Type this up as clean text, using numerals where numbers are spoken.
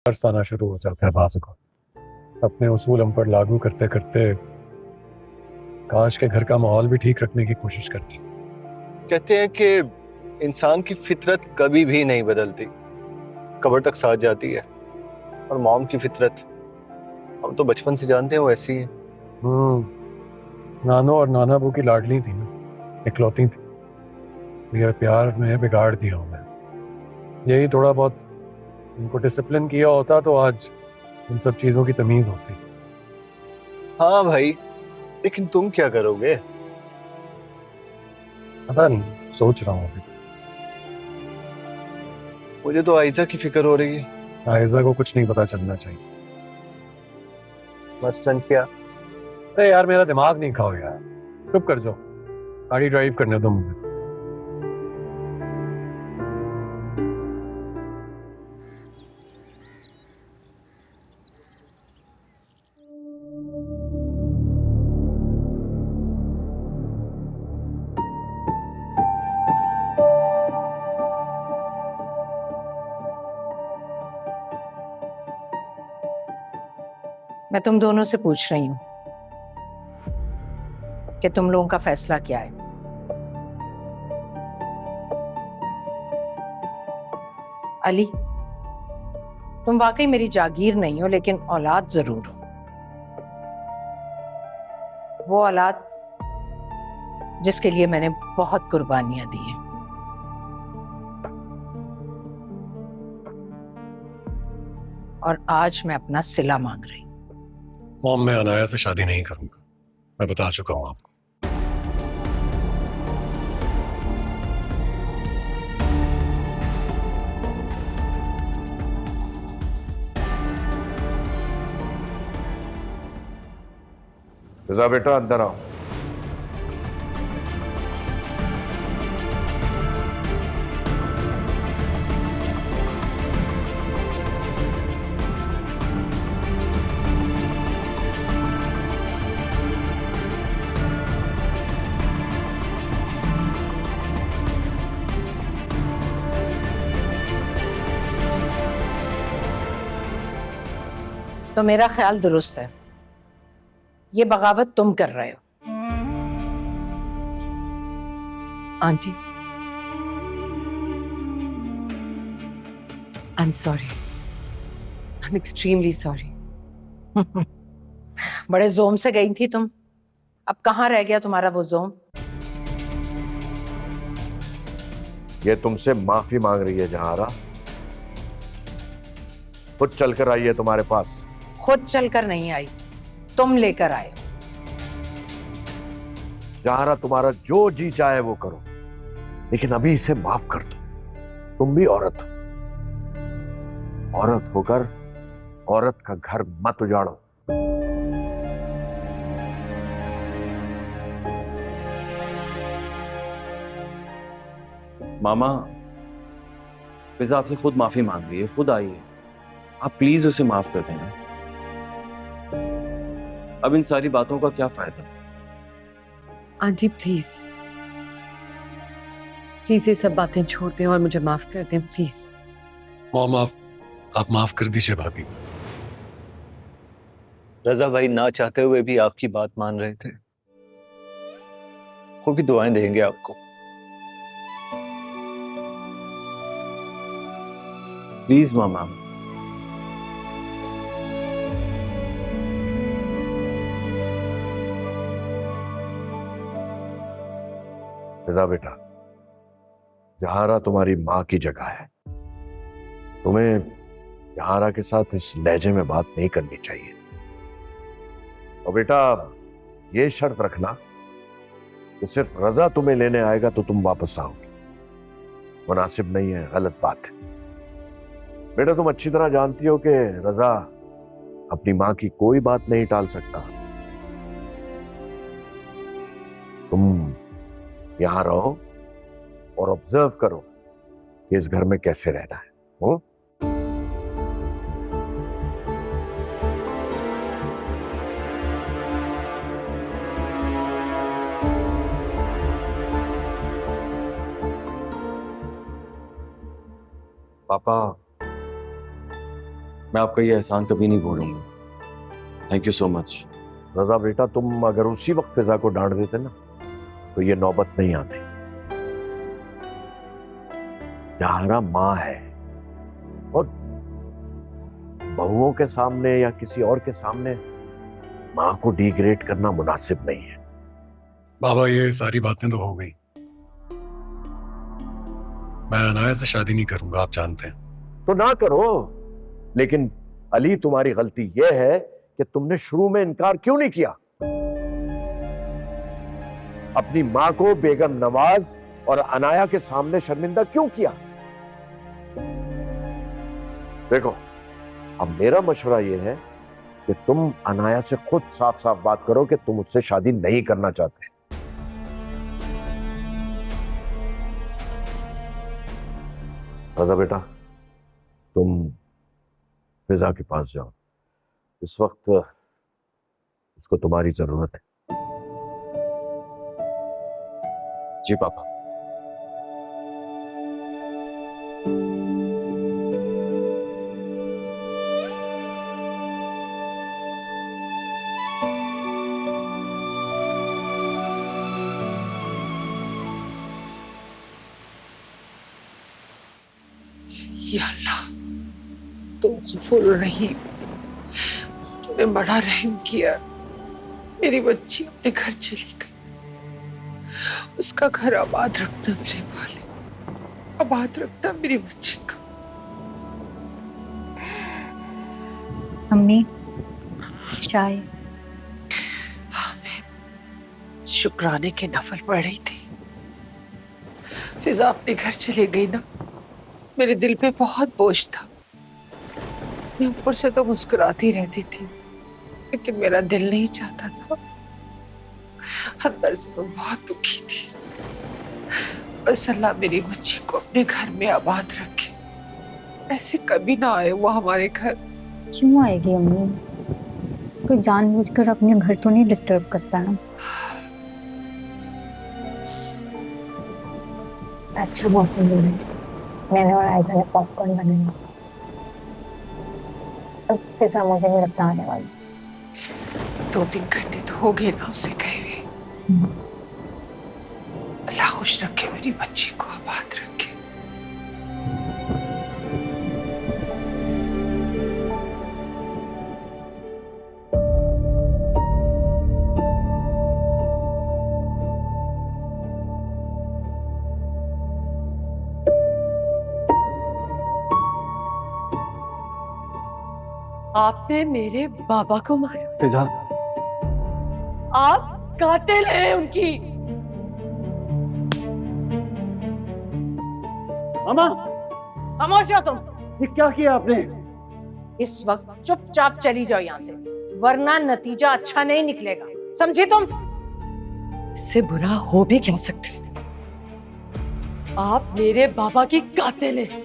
तरस आना शुरू हो जाता है बाज़ को। अपने उसूल हम पर लागू करते करते काश के घर का माहौल भी ठीक रखने की कोशिश करते। कहते हैं कि इंसान की फितरत कभी भी नहीं बदलती, कब्र तक साथ जाती है। और मॉम की फितरत हम तो बचपन से जानते हैं, वो ऐसी है। नानो और नाना बू की लाडली थी ना, इकलौती थी। ये प्यार में बिगाड़ दिया हूं मैं। यही थोड़ा बहुत उनको डिसिप्लिन किया होता तो आज इन सब चीज़ों की तमीज़ होती। हाँ भाई, लेकिन तुम क्या करोगे? पता नहीं, सोच रहा हूँ अभी। मुझे तो आयजा की फिक्र हो रही है। आयजा को कुछ नहीं पता चलना चाहिए। मसलन क्या? अरे यार, मेरा दिमाग नहीं खाओ यार। चुप कर जाओ, गाड़ी ड्राइव करने दो मुझे। मैं तुम दोनों से पूछ रही हूँ कि तुम लोगों का फैसला क्या है। अली, तुम वाकई मेरी जागीर नहीं हो, लेकिन औलाद जरूर हो। वो औलाद जिसके लिए मैंने बहुत कुर्बानियां दी हैं। और आज मैं अपना सिला मांग रही हूँ। मॉम, मैं अनाया से शादी नहीं करूंगा। मैं बता चुका हूं आपको। रजा बेटा, अंदर आओ। तो मेरा ख्याल दुरुस्त है, ये बगावत तुम कर रहे हो। Aunty, I am sorry, I am extremely sorry. बड़े जोम से गई थी तुम, अब कहाँ रह गया तुम्हारा वो जोम? ये तुमसे माफी मांग रही है जहारा। खुद चलकर आई है तुम्हारे पास। खुद चलकर नहीं आई, तुम लेकर आए। जहारा, तुम्हारा जो जी चाहे वो करो, लेकिन अभी इसे माफ कर दो। तुम भी औरत हो। औरत होकर औरत का घर मत उजाड़ो। मामा, फिजा आपसे खुद माफी मांग रही है, खुद आई है। आप प्लीज उसे माफ कर देना। अब इन सारी बातों का क्या फायदा? आंटी प्लीज, प्लीज ये सब बातें छोड़ दें और मुझे माफ कर दें प्लीज। मॉम, आप माफ कर दीजिए भाभी। रजा भाई ना चाहते हुए भी आपकी बात मान रहे थे। वो भी दुआएं देंगे आपको। प्लीज मामा। फिजा बेटा, जहारा तुम्हारी माँ की जगह है। तुम्हें जहारा के साथ इस लहजे में बात नहीं करनी चाहिए। और बेटा, ये शर्त रखना कि सिर्फ रजा तुम्हें लेने आएगा तो तुम वापस आओगे। मुनासिब नहीं है, गलत बात है। बेटा, तुम अच्छी तरह जानती हो कि रजा अपनी माँ की कोई बात नहीं टाल सकता। तुम यहां रहो और ऑब्जर्व करो कि इस घर में कैसे रहना है। हो? पापा, मैं आपका ये एहसान कभी नहीं भूलूंगा। Thank you so much. Raza बेटा, तुम अगर उसी वक्त फिजा को डांट देते ना तो ये नौबत नहीं आती। जहारा माँ है और बहुओं के सामने या किसी और के सामने माँ को डिग्रेड करना मुनासिब नहीं है। बाबा, ये सारी बातें तो हो गई। मैं अनाया से शादी नहीं करूंगा, आप जानते हैं। तो ना करो, लेकिन अली तुम्हारी गलती यह है कि तुमने शुरू में इनकार क्यों नहीं किया? अपनी मां को बेगम नवाज और अनाया के सामने शर्मिंदा क्यों किया? देखो, अब मेरा मशवरा यह है कि तुम अनाया से खुद साफ साफ बात करो कि तुम उससे शादी नहीं करना चाहते। रजा बेटा, तुम फिजा के पास जाओ, इस वक्त उसको तुम्हारी जरूरत है। जी पापा। या अल्लाह, तुम गफूर रहीम, तूने बड़ा रहम किया। मेरी बच्ची अपने घर चली गई, उसका घर आबाद रखना मेरे वाले, आबाद रखना मेरी बच्ची का। अम्मी, चाय। हाँ, मैं शुक्राने के नफल पढ़ रही थी। फिजा अपने घर चली गई ना, मेरे दिल पे बहुत बोझ था। मैं ऊपर से तो मुस्कुराती रहती थी, लेकिन मेरा दिल नहीं चाहता था। अंदर से मैं बहुत दुखी थी। बस अल्लाह मेरी बच्ची को अपने घर में आबाद रखे, ऐसे कभी ना आए वो हमारे घर। क्यों आएगी अम्मी? कोई जानबूझकर अपने घर तो नहीं डिस्टर्ब करता ना। अच्छा मौसम हो रहा है, मैंने और आयजा ने पॉपकॉर्न बनाया। अब फिजा मुझे नहीं लगता आने वाली। 2-3 घंटे तो हो गए ना उसे गए हुए। अल्लाह खुश रखे, मेरी बच्ची को आबाद रखे। आपने मेरे बाबा को मारा। फिजा, आप कातिल हैं उनकी। मामा, खामोश हो तुम। ये क्या किया आपने? इस वक्त चुपचाप चली जाओ यहाँ से, वरना नतीजा अच्छा नहीं निकलेगा, समझे तुम? इससे बुरा हो भी क्या सकता है? आप मेरे बाबा की कातिल हैं।